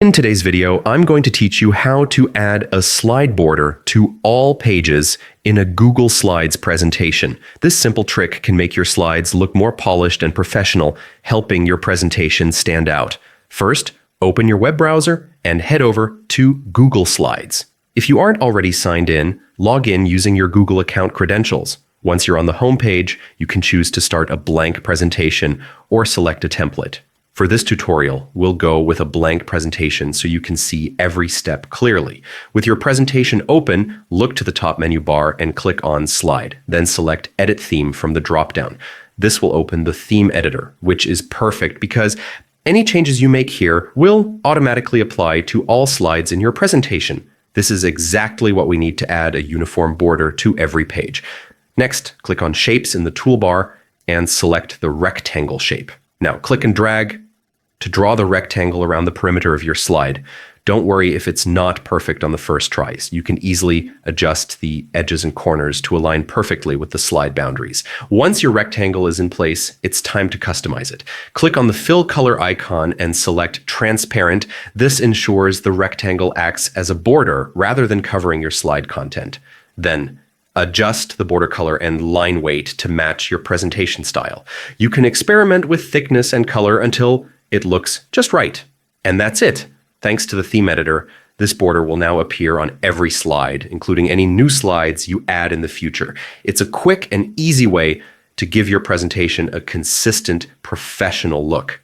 In today's video, I'm going to teach you how to add a slide border to all pages in a Google Slides presentation. This simple trick can make your slides look more polished and professional, helping your presentation stand out. First, open your web browser and head over to Google Slides. If you aren't already signed in, log in using your Google account credentials. Once you're on the home page, you can choose to start a blank presentation or select a template. For this tutorial, we'll go with a blank presentation so you can see every step clearly. With your presentation open, look to the top menu bar and click on Slide. Then select Edit Theme from the dropdown. This will open the theme editor, which is perfect because any changes you make here will automatically apply to all slides in your presentation. This is exactly what we need to add a uniform border to every page. Next, click on Shapes in the toolbar and select the rectangle shape. Now, click and drag to draw the rectangle around the perimeter of your slide. Don't worry if it's not perfect on the first tries. You can easily adjust the edges and corners to align perfectly with the slide boundaries. Once your rectangle is in place, it's time to customize it. Click on the fill color icon and select transparent. This ensures the rectangle acts as a border rather than covering your slide content. Then, adjust the border color and line weight to match your presentation style. You can experiment with thickness and color until it looks just right. And that's it. Thanks to the theme editor, this border will now appear on every slide, including any new slides you add in the future. It's a quick and easy way to give your presentation a consistent, professional look.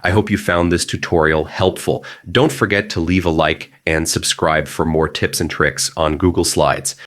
I hope you found this tutorial helpful. Don't forget to leave a like and subscribe for more tips and tricks on Google Slides.